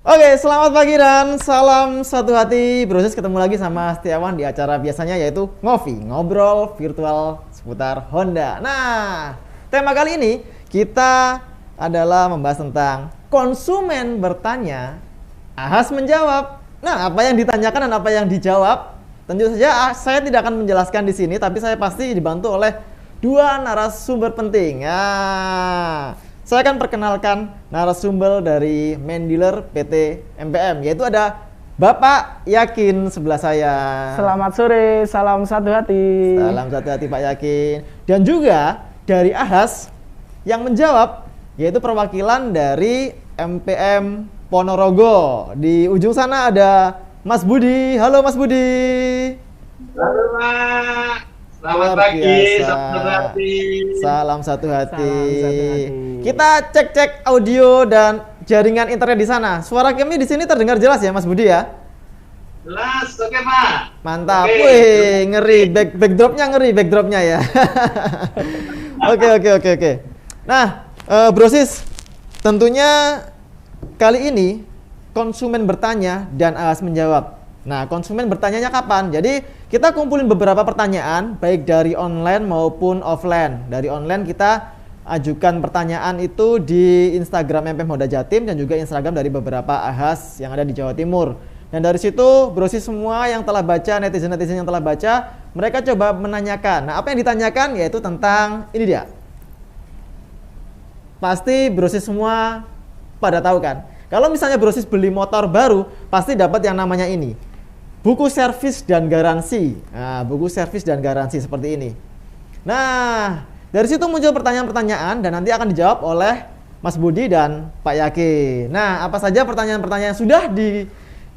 Oke, selamat pagi dan salam satu hati. Proses ketemu lagi sama Setiawan di acara biasanya yaitu Ngopi, ngobrol virtual seputar Honda. Nah, tema kali ini kita adalah membahas tentang konsumen bertanya, Ahas menjawab. Nah, apa yang ditanyakan dan apa yang dijawab? Tentu saja saya tidak akan menjelaskan di sini, tapi saya pasti dibantu oleh dua narasumber penting. Saya akan perkenalkan narasumber dari main dealer PT MPM, yaitu ada Bapak Yakin sebelah saya. Selamat sore, salam satu hati. Salam satu hati Pak Yakin. Dan juga dari Ahas yang menjawab, yaitu perwakilan dari MPM Ponorogo. Di ujung sana ada Mas Budi. Halo Mas Budi. Halo Pak. Selamat pagi, satu hati. Salam satu hati. Salam satu hati. Kita cek-cek audio dan jaringan internet di sana. Suara kami di sini terdengar jelas ya, Mas Budi ya? Jelas, oke Pak. Mantap. Oke. Wih, ngeri. Backdropnya ya. Oke. Nah, Brosis, tentunya kali ini konsumen bertanya dan Ahas menjawab. Nah, konsumen bertanyanya kapan? Jadi, kita kumpulin beberapa pertanyaan, baik dari online maupun offline. Dari online kita ajukan pertanyaan itu di Instagram MPM Honda Jatim dan juga Instagram dari beberapa Ahas yang ada di Jawa Timur. Dan dari situ, Brosis semua yang telah baca, netizen-netizen yang telah baca, mereka coba menanyakan. Nah, apa yang ditanyakan? Yaitu tentang, ini dia. Pasti Brosis semua pada tahu kan? Kalau misalnya Brosis beli motor baru, pasti dapat yang namanya ini. Buku servis dan garansi. Nah, buku servis dan garansi seperti ini. Nah, dari situ muncul pertanyaan-pertanyaan dan nanti akan dijawab oleh Mas Budi dan Pak Yakin. Nah, apa saja pertanyaan-pertanyaan yang sudah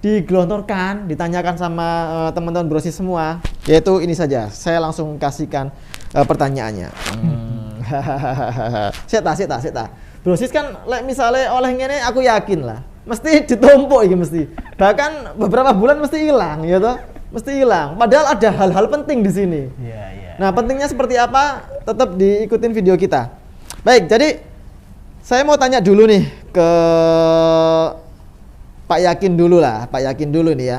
digelontorkan, ditanyakan sama teman-teman Brosis semua, yaitu ini saja. Saya langsung kasihkan pertanyaannya. Seta. Brosis kan misalnya oleh ngene aku yakin lah. Mesti ditumpuk iki mesti. Bahkan beberapa bulan mesti hilang ya toh. Mesti hilang. Padahal ada hal-hal penting di sini. Iya. Nah, pentingnya seperti apa? Tetap diikutin video kita. Baik, jadi saya mau tanya dulu nih ke Pak Yakin dulu lah. Pak Yakin dulu nih ya.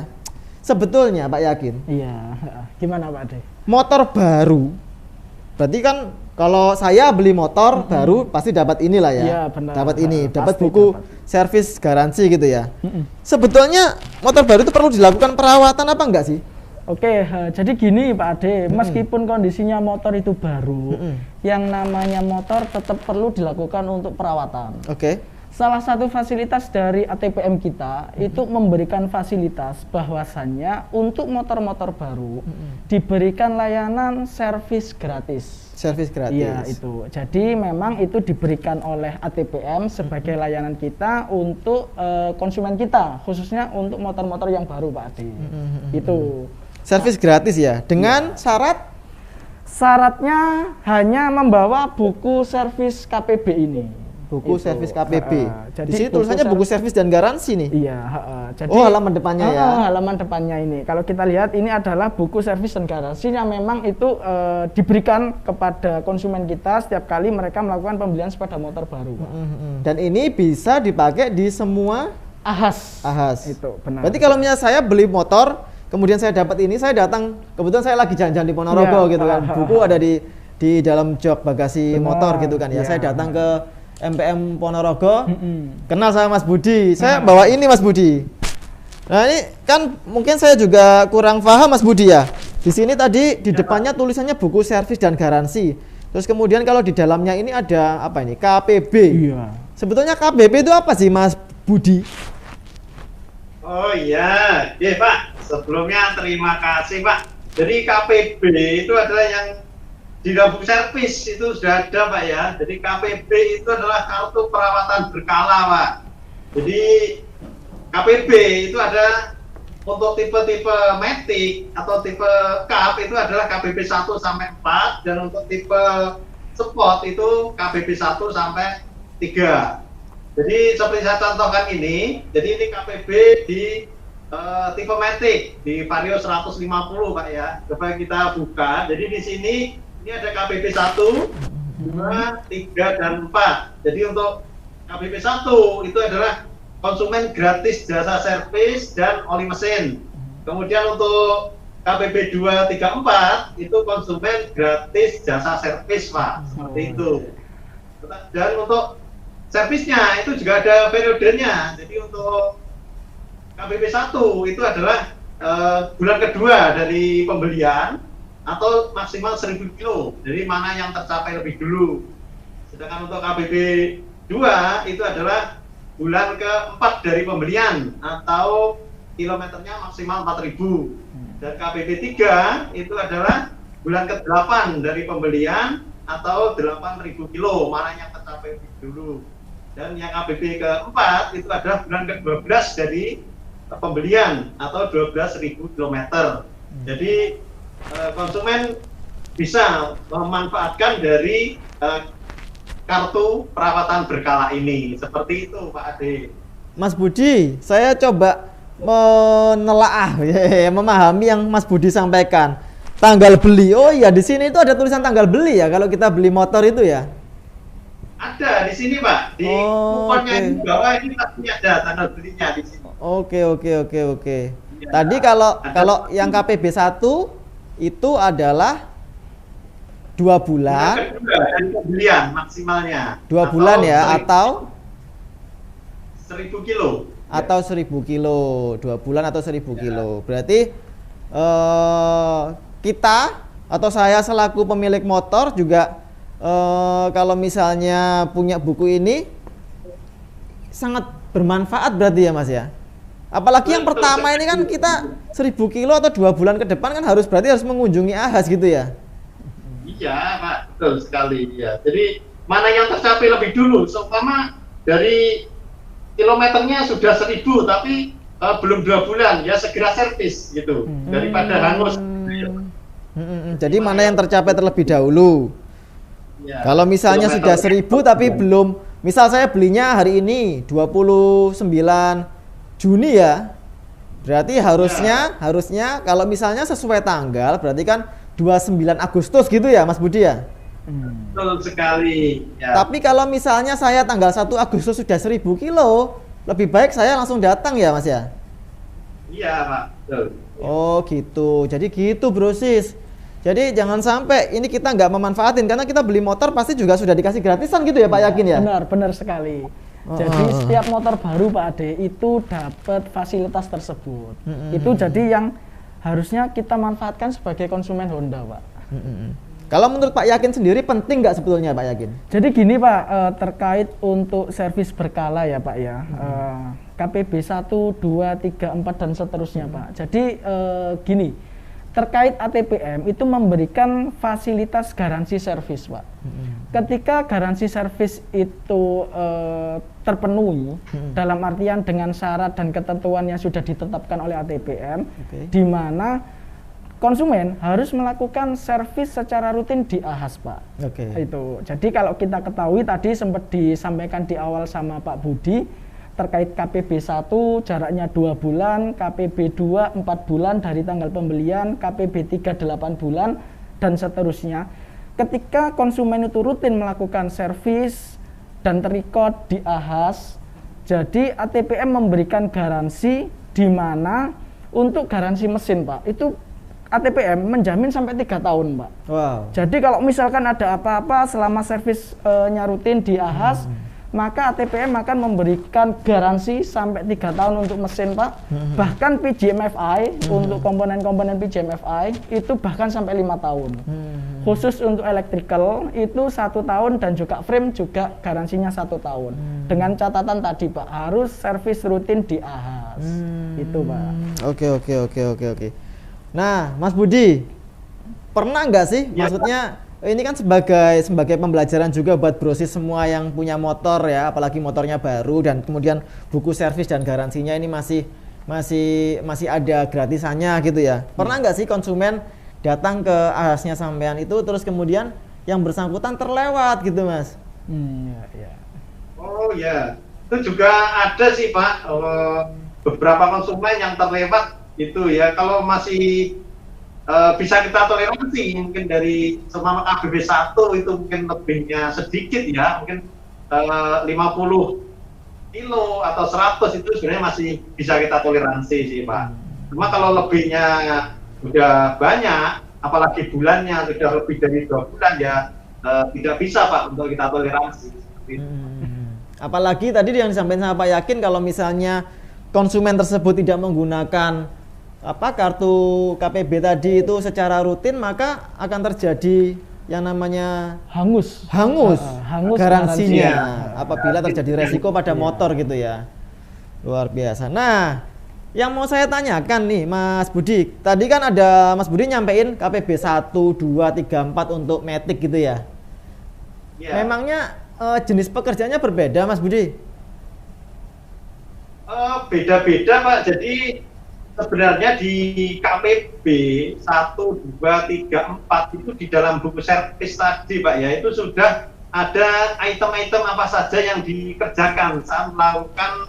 Sebetulnya Pak Yakin, Iya. Gimana Pak De? motor baru. Berarti kan kalau saya beli motor baru pasti dapat inilah ya. Iya, benar. Dapat ini, dapat Pasti buku dapat. servis garansi gitu ya. Sebetulnya motor baru itu perlu dilakukan perawatan apa enggak sih? Oke, jadi gini Pak Ade, meskipun kondisinya motor itu baru, yang namanya motor tetap perlu dilakukan untuk perawatan. Oke. Salah satu fasilitas dari ATPM kita itu memberikan fasilitas bahwasannya untuk motor-motor baru diberikan layanan servis gratis. Servis gratis. Iya itu. Jadi memang itu diberikan oleh ATPM sebagai layanan kita untuk konsumen kita, khususnya untuk motor-motor yang baru Pak Ade. Itu. Servis gratis ya, dengan syarat Syaratnya hanya membawa buku servis KPB ini. buku Itu. servis KPB. Jadi Di sini tulisannya buku servis dan garansi nih. Iya, jadi Oh, halaman depannya ya. Halaman depannya ini. Kalau kita lihat ini adalah buku servis dan garansi yang memang itu diberikan kepada konsumen kita setiap kali mereka melakukan pembelian sepeda motor baru. Dan ini bisa dipakai di semua Ahas. Itu benar. Berarti kalau misalnya saya beli motor, kemudian saya dapat ini, saya datang, kebetulan saya lagi jalan-jalan di Ponorogo Iya. gitu kan. Buku ada di dalam jok bagasi Benar, motor gitu kan ya. iya. Saya datang ke MPM Ponorogo, kenal sama Mas Budi. Saya bawa ini Mas Budi. Nah, ini kan mungkin saya juga kurang paham Mas Budi ya. Di sini tadi di depannya tulisannya buku servis dan garansi. Terus kemudian kalau di dalamnya ini ada apa ini? KPB. Iya. Sebetulnya KPB itu apa sih Mas Budi? Oh iya, Pak. Sebelumnya terima kasih Pak. Jadi KPB itu adalah yang di dalam buku servis itu sudah ada Pak ya. Jadi KPB itu adalah kartu perawatan berkala Pak. Jadi KPB itu ada untuk tipe-tipe Matic atau tipe Cup itu adalah KPB 1 sampai 4 dan untuk tipe Sport itu KPB 1 sampai 3. Jadi seperti saya contohkan ini, jadi ini KPB di tipe Matic di Vario 150 Pak ya. Coba kita buka. Jadi di sini ini ada KPB 1, 2, 3 dan 4. Jadi untuk KPB 1 itu adalah konsumen gratis jasa servis dan oli mesin. Kemudian untuk KPB 234 itu konsumen gratis jasa servis, Pak. Seperti itu. Dan untuk servisnya itu juga ada periodenya. Jadi untuk KPB 1 itu adalah bulan kedua dari pembelian atau maksimal 1000 kilo. Jadi mana yang tercapai lebih dulu. Sedangkan untuk KPB 2 itu adalah bulan keempat dari pembelian atau kilometernya maksimal 4000. Dan KPB 3 itu adalah bulan ke-8 dari pembelian atau 8000 kilo, mana yang tercapai lebih dulu. Dan yang KPB keempat itu adalah bulan ke-12 dari pembelian atau 12.000 kilometer. Jadi konsumen bisa memanfaatkan dari kartu perawatan berkala ini. Seperti itu, Pak Ade. Mas Budi, saya coba menelaah, memahami yang Mas Budi sampaikan. Tanggal beli, oh iya di sini itu ada tulisan tanggal beli ya kalau kita beli motor itu ya? Ada di sini, Pak. Di kuponnya okay. Di bawah ini pasti ada tanggal belinya di sini. Oke. Ya, Tadi kalau yang KPB 1 itu adalah 2 bulan. Dari pembelian maksimalnya. 2 bulan ya, atau 1000 kilo. Atau 1000 kilo, 2 bulan atau 1000 kilo. Berarti kita atau saya selaku pemilik motor juga kalau misalnya punya buku ini sangat bermanfaat berarti ya Mas ya. Apalagi yang pertama ini kan kita 1000 kilo atau 2 bulan ke depan kan berarti harus mengunjungi AHAS gitu ya. Iya, Pak, betul sekali ya. Jadi mana yang tercapai lebih dulu, seumpama dari kilometernya sudah 1000 tapi belum 2 bulan, ya segera servis gitu daripada hangus. Jadi mana yang tercapai terlebih dahulu. Ya, kalau misalnya sudah 1000 tapi belum, misal saya belinya hari ini 29 Juni ya, berarti harusnya kalau misalnya sesuai tanggal berarti kan 29 Agustus gitu ya Mas Budi ya. Betul sekali ya. Tapi kalau misalnya saya tanggal 1 Agustus sudah 1000 kilo, lebih baik saya langsung datang ya Mas ya? Iya Pak, betul. Oh gitu, jadi gitu brosis. Jadi jangan sampai ini kita nggak memanfaatin, karena kita beli motor pasti juga sudah dikasih gratisan gitu ya Pak, yakin ya? Benar sekali. Jadi setiap motor baru Pak Ade itu dapat fasilitas tersebut. Itu jadi yang harusnya kita manfaatkan sebagai konsumen Honda Pak. Kalau menurut Pak Yakin sendiri penting nggak sebetulnya Pak Yakin? Jadi gini Pak, terkait untuk servis berkala ya Pak ya, KPB 1, 2, 3, 4 dan seterusnya Pak. Jadi gini, terkait ATPM itu memberikan fasilitas garansi servis Pak. Ketika garansi servis itu terpenuhi, dalam artian dengan syarat dan ketentuan yang sudah ditetapkan oleh ATPM, di mana konsumen harus melakukan servis secara rutin di AHAS Pak. Itu. Jadi kalau kita ketahui tadi sempat disampaikan di awal sama Pak Budi terkait KPB 1 jaraknya 2 bulan, KPB 2 4 bulan dari tanggal pembelian, KPB 3 8 bulan dan seterusnya. Ketika konsumen itu rutin melakukan servis dan terrecord di AHAS, jadi ATPM memberikan garansi di mana untuk garansi mesin Pak. Itu ATPM menjamin sampai 3 tahun, Pak. Wow. Jadi kalau misalkan ada apa-apa selama servisnya rutin di AHAS, maka ATPM akan memberikan garansi sampai 3 tahun untuk mesin, Pak. Bahkan PGMFI untuk komponen-komponen PGMFI itu bahkan sampai 5 tahun. Khusus untuk electrical itu 1 tahun dan juga frame juga garansinya 1 tahun. Dengan catatan tadi, Pak, harus servis rutin di AHAS. Itu, Pak. Oke. Nah, Mas Budi, pernah nggak sih, maksudnya ini kan sebagai pembelajaran juga buat brosis semua yang punya motor ya, apalagi motornya baru dan kemudian buku servis dan garansinya ini masih ada gratisannya gitu ya. Pernah nggak sih konsumen datang ke AHAS-nya sampean itu terus kemudian yang bersangkutan terlewat gitu, Mas? Oh ya, itu juga ada sih Pak, beberapa konsumen yang terlewat itu ya. Kalau masih bisa kita toleransi mungkin dari semua KBB 1 itu mungkin lebihnya sedikit ya, mungkin 50 kilo atau 100 itu sebenarnya masih bisa kita toleransi sih Pak. Cuma kalau lebihnya sudah banyak, apalagi bulannya sudah lebih dari 2 bulan ya tidak bisa Pak untuk kita toleransi. Apalagi tadi yang disampaikan sama Pak Yakin, kalau misalnya konsumen tersebut tidak menggunakan kartu KPB tadi itu secara rutin, maka akan terjadi yang namanya hangus garansinya apabila terjadi resiko pada motor gitu ya. Luar biasa. Nah, yang mau saya tanyakan nih Mas Budi, tadi kan ada Mas Budi nyampein KPB 1, 2, 3, 4 untuk Matic gitu ya. Memangnya jenis pekerjaannya berbeda Mas Budi? Beda-beda Pak. Jadi sebenarnya di KPB 1, 2, 3, 4 itu di dalam buku servis tadi Pak ya, itu sudah ada item-item apa saja yang dikerjakan saat melakukan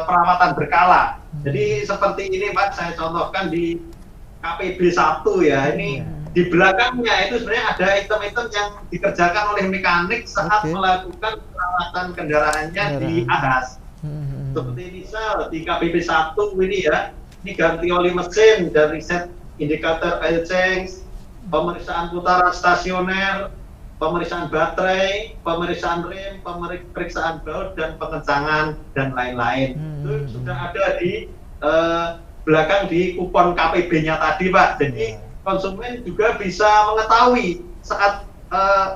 perawatan berkala. Jadi seperti ini Pak, saya contohkan di KPB 1 ya, ini di belakangnya itu sebenarnya ada item-item yang dikerjakan oleh mekanik saat melakukan perawatan kendaraannya di AHAS. Seperti misal di KPB 1 ini ya, ini ganti oli mesin dan riset indikator oil change, pemeriksaan putaran stasioner, pemeriksaan baterai, pemeriksaan rem, pemeriksaan baut dan pengencangan dan lain-lain. Itu sudah ada di belakang di kupon KPB-nya tadi Pak. Jadi konsumen juga bisa mengetahui saat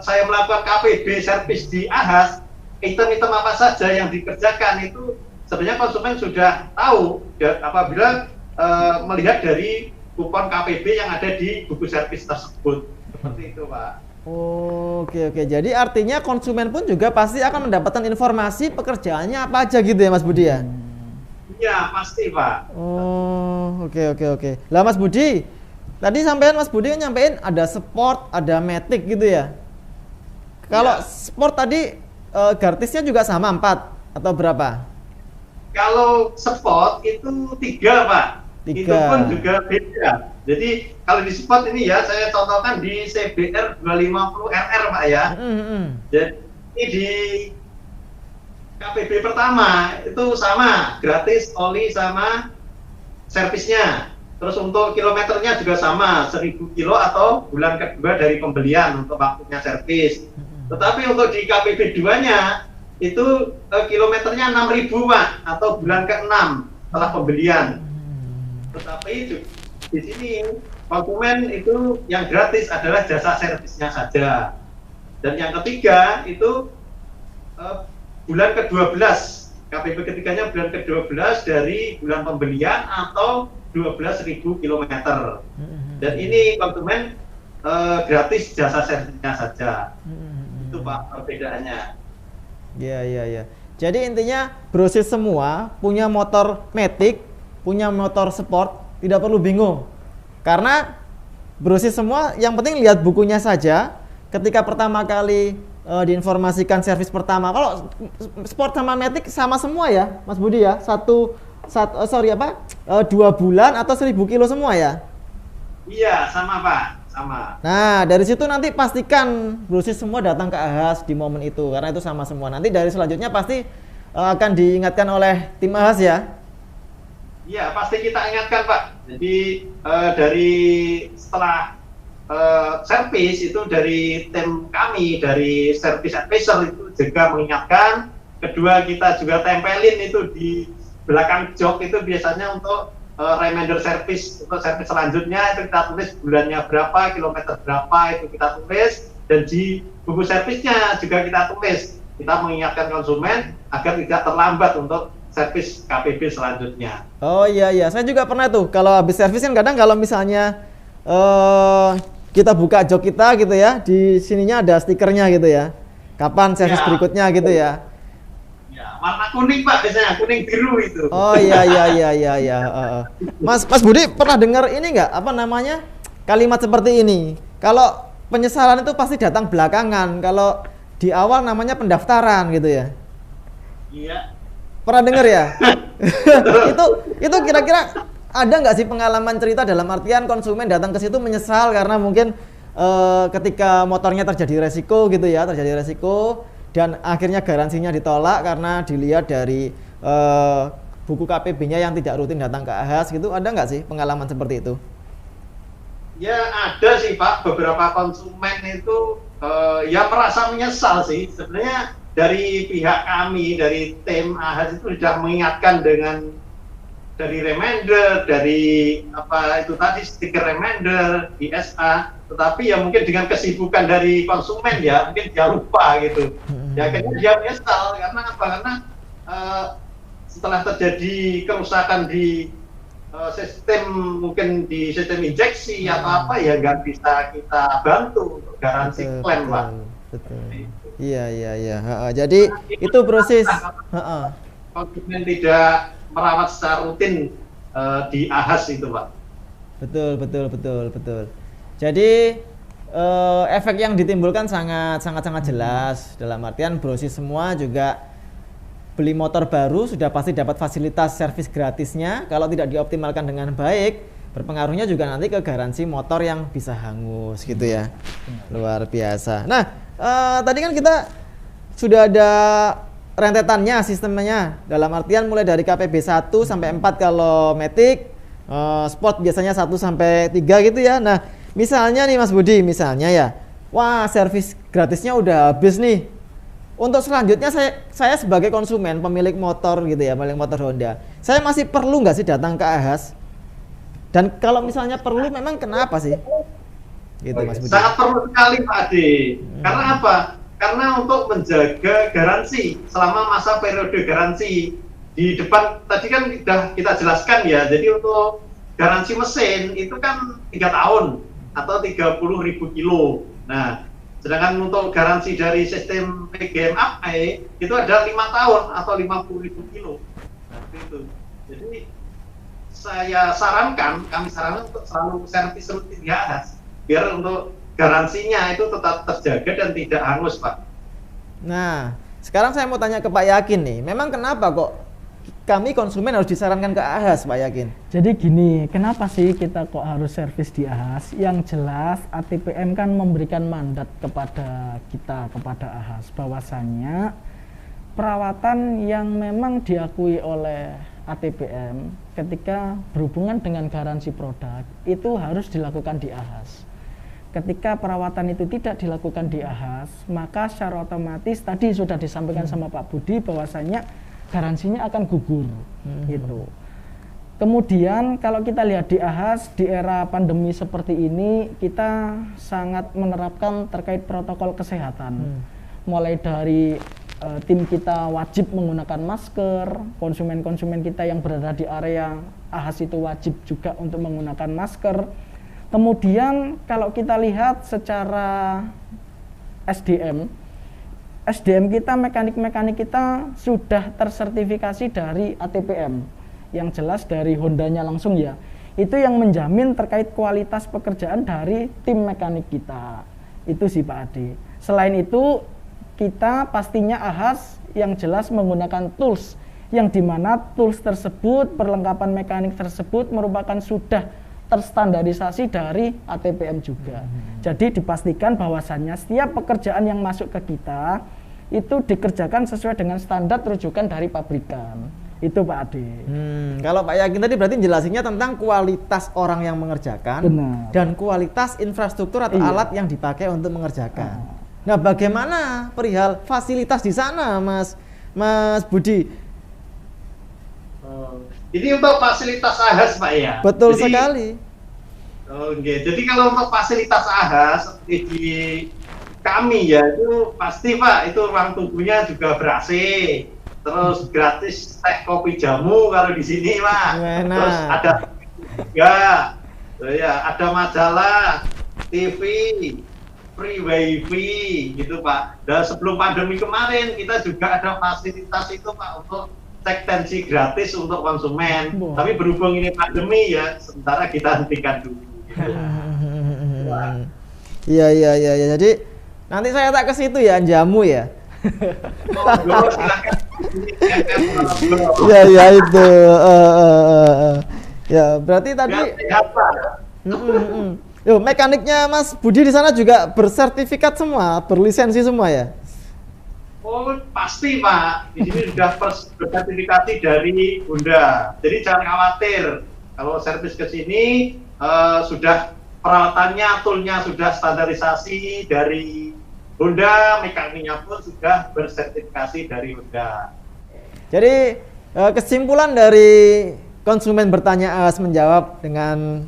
saya melakukan KPB servis di AHAS, item-item apa saja yang dikerjakan itu sebenarnya konsumen sudah tahu apabila melihat dari kupon KPB yang ada di buku servis tersebut. Seperti itu Pak. Oke. Jadi artinya konsumen pun juga pasti akan mendapatkan informasi pekerjaannya apa aja gitu ya Mas Budi ya? Iya pasti Pak. Oke. Lah Mas Budi, tadi Mas Budi kan nyampein ada sport, ada Matic gitu ya. Kalau sport tadi gratisnya juga sama 4 atau berapa? Kalau sport itu 3 Pak. 3. Itu pun juga beda. Jadi kalau di sport ini ya, saya contohkan di CBR 250RR Pak ya. Jadi di KPB pertama itu sama, gratis oli sama servisnya. Terus untuk kilometernya juga sama, 1000 kilo atau bulan kedua dari pembelian untuk waktunya servis. Tetapi untuk di KPB 2-nya itu kilometernya 6.000 Pak, atau bulan ke-6 setelah pembelian. Tetapi di sini konsumen itu yang gratis adalah jasa servisnya saja. Dan yang ketiga itu bulan ke-12, KPB ketiganya bulan ke-12 dari bulan pembelian atau 12.000 km. Dan ini konsumen gratis jasa servisnya saja. Itu Pak perbedaannya. Iya. Jadi intinya brosis semua punya motor Matic, punya motor sport, tidak perlu bingung. Karena brosis semua yang penting lihat bukunya saja. Ketika pertama kali diinformasikan servis pertama, kalau sport sama Matic sama semua ya Mas Budi ya, 2 bulan atau 1000 kilo semua ya? Iya sama Pak, sama. Nah dari situ nanti pastikan brosis semua datang ke AHAS di momen itu, karena itu sama semua. Nanti dari selanjutnya pasti akan diingatkan oleh tim AHAS ya? Iya pasti kita ingatkan Pak. Jadi dari setelah servis itu dari tim kami, dari service advisor itu juga mengingatkan. Kedua kita juga tempelin itu di belakang jok itu biasanya untuk reminder service, untuk service selanjutnya itu kita tulis bulannya berapa, kilometer berapa itu kita tulis, dan di buku servisnya juga kita tulis. Kita mengingatkan konsumen agar tidak terlambat untuk servis KPB selanjutnya. Oh iya, saya juga pernah tuh kalau habis servis kan kadang kalau misalnya kita buka jok kita gitu ya, di sininya ada stikernya gitu ya. Kapan servis berikutnya gitu ya. Ya, warna kuning Pak biasanya, kuning biru itu. Oh iya. Mas Budi pernah dengar ini nggak, apa namanya, kalimat seperti ini? Kalau penyesalan itu pasti datang belakangan, kalau di awal namanya pendaftaran gitu ya. Iya. Pernah dengar ya? itu kira-kira ada nggak sih pengalaman cerita dalam artian konsumen datang ke situ menyesal karena mungkin ketika motornya terjadi resiko gitu ya, dan akhirnya garansinya ditolak karena dilihat dari buku KPB-nya yang tidak rutin datang ke AHAS gitu, ada nggak sih pengalaman seperti itu? Ya ada sih Pak, beberapa konsumen itu ya merasa menyesal sih. Sebenarnya dari pihak kami, dari tim AHAS itu sudah mengingatkan dari reminder, dari apa itu tadi stiker reminder di SA, tetapi ya mungkin dengan kesibukan dari konsumen ya mungkin dia lupa gitu. Ya akhirnya dia menyesal karena apa? Karena setelah terjadi kerusakan di sistem, mungkin di sistem injeksi atau apa ya nggak bisa kita bantu untuk garansi klaim Pak. Betul. Iya. Jadi itu proses. Konsumen tidak merawat secara rutin di AHAS itu Pak. Betul. Jadi efek yang ditimbulkan sangat jelas, dalam artian brosis semua juga beli motor baru sudah pasti dapat fasilitas servis gratisnya. Kalau tidak dioptimalkan dengan baik, berpengaruhnya juga nanti ke garansi motor yang bisa hangus gitu ya. Luar biasa. Nah, tadi kan kita sudah ada rentetannya, sistemnya, dalam artian mulai dari KPB 1 sampai 4 kalau Matic, Sport biasanya 1 sampai 3 gitu ya. Nah, misalnya nih Mas Budi, misalnya ya, wah servis gratisnya udah habis nih. Untuk selanjutnya saya sebagai konsumen, pemilik motor gitu ya, pemilik motor Honda, saya masih perlu nggak sih datang ke AHAS? Dan kalau misalnya perlu, memang kenapa sih? Gitu Mas Budi. Sangat perlu sekali Pak Ade. Karena apa? Karena untuk menjaga garansi selama masa periode garansi. Di depan tadi kan sudah kita jelaskan ya. Jadi untuk garansi mesin itu kan 3 tahun atau 30.000 kilo. Nah, sedangkan untuk garansi dari sistem PGM-APE itu ada 5 tahun atau 50.000 kilo. Nah, itu. Jadi kami sarankan untuk selalu servis rutin di AHAS biar untuk garansinya itu tetap terjaga dan tidak hangus Pak. Nah, sekarang saya mau tanya ke Pak Yakin nih, memang kenapa kok kami konsumen harus disarankan ke AHAS Pak Yakin? Jadi gini, kenapa sih kita kok harus servis di AHAS? Yang jelas ATPM kan memberikan mandat kepada kita, kepada AHAS, bahwasannya perawatan yang memang diakui oleh ATPM ketika berhubungan dengan garansi produk itu harus dilakukan di AHAS. Ketika perawatan itu tidak dilakukan di AHAS, maka secara otomatis tadi sudah disampaikan sama Pak Budi bahwasannya garansinya akan gugur gitu. Kemudian kalau kita lihat di AHAS di era pandemi seperti ini, kita sangat menerapkan terkait protokol kesehatan. Mulai dari tim kita wajib menggunakan masker, konsumen-konsumen kita yang berada di area AHAS itu wajib juga untuk menggunakan masker. Kemudian kalau kita lihat secara SDM kita, mekanik-mekanik kita sudah tersertifikasi dari ATPM, yang jelas dari Hondanya langsung ya. Itu yang menjamin terkait kualitas pekerjaan dari tim mekanik kita. Itu sih Pak Ade. Selain itu, kita pastinya AHAS yang jelas menggunakan tools, yang dimana tools tersebut, perlengkapan mekanik tersebut merupakan sudah terstandarisasi dari ATPM juga. Jadi dipastikan bahwasannya setiap pekerjaan yang masuk ke kita itu dikerjakan sesuai dengan standar rujukan dari pabrikan. Itu Pak Ade. Kalau Pak Yakin tadi berarti jelasinnya tentang kualitas orang yang mengerjakan. Benar. Dan kualitas infrastruktur atau alat yang dipakai untuk mengerjakan. Nah, bagaimana perihal fasilitas di sana, Mas Budi? Ini untuk fasilitas AHAS Pak ya? Betul sekali. Jadi kalau untuk fasilitas AHAS seperti di kami ya, itu pasti Pak, itu ruang tunggunya juga ber-AC, terus gratis teh kopi jamu kalau di sini Pak. Terus ada juga, ya ada majalah, TV, free wifi gitu Pak. Dan sebelum pandemi kemarin kita juga ada fasilitas itu Pak untuk cek tensi gratis untuk konsumen. Tapi berhubung ini pandemi ya, sementara kita hentikan dulu. Iya. Jadi nanti saya tak ke situ ya, jamu ya. Ya itu. Ya berarti tadi. Yo, mekaniknya Mas Budi di sana juga bersertifikat semua, berlisensi semua ya? Oh, pasti Pak. Di sini sudah bersertifikasi dari Honda. Jadi jangan khawatir. Kalau servis ke sini sudah peralatannya, toolnya sudah standarisasi dari Honda, mekaniknya pun sudah bersertifikasi dari Honda. Jadi kesimpulan dari konsumen bertanya Ahas menjawab dengan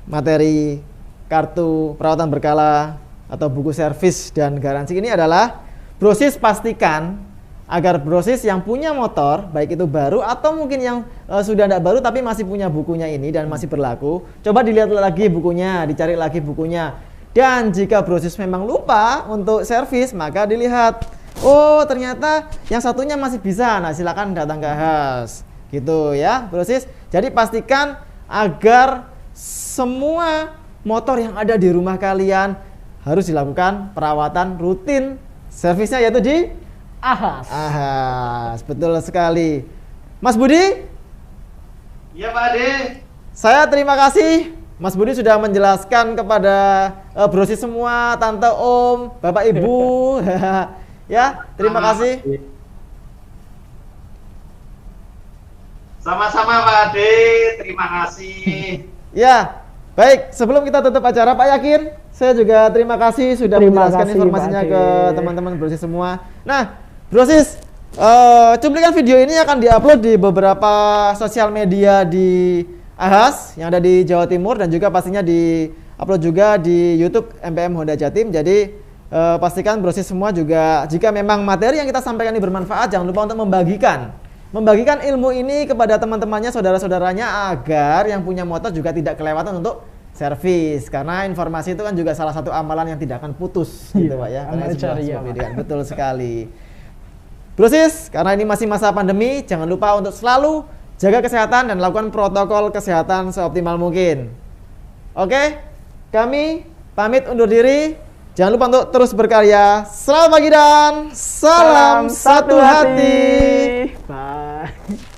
materi kartu perawatan berkala atau buku servis dan garansi ini adalah brosis pastikan agar brosis yang punya motor, baik itu baru atau mungkin yang sudah tidak baru tapi masih punya bukunya ini dan masih berlaku, coba dilihat lagi bukunya, dicari lagi bukunya. Dan jika brosis memang lupa untuk servis, maka dilihat, oh ternyata yang satunya masih bisa, nah silakan datang ke Ahas. Gitu ya brosis. Jadi pastikan agar semua motor yang ada di rumah kalian harus dilakukan perawatan rutin servisnya, yaitu di Ahas. Ahas, betul sekali. Mas Budi? Iya Pak Ade. Saya terima kasih Mas Budi sudah menjelaskan kepada brosis semua, tante, om, bapak, ibu. Ya, terima kasih. Sama-sama Pak Ade, terima kasih. Ya, baik. Sebelum kita tutup acara, Pak Yakin, saya juga terima kasih sudah menjelaskan informasinya ke teman-teman brosis semua. Nah, brosis, cuplikan video ini akan diupload di beberapa sosial media di Ahas yang ada di Jawa Timur dan juga pastinya di-upload juga di YouTube MPM Honda Jatim. Jadi pastikan brosis semua juga jika memang materi yang kita sampaikan ini bermanfaat, jangan lupa untuk membagikan ilmu ini kepada teman-temannya, saudara-saudaranya agar yang punya motor juga tidak kelewatan untuk servis, karena informasi itu kan juga salah satu amalan yang tidak akan putus gitu Pak ya. Betul sekali. Brosis, karena ini masih masa pandemi, jangan lupa untuk selalu jaga kesehatan dan lakukan protokol kesehatan seoptimal mungkin. Oke, kami pamit undur diri. Jangan lupa untuk terus berkarya. Selamat pagi dan salam satu hati. Bye.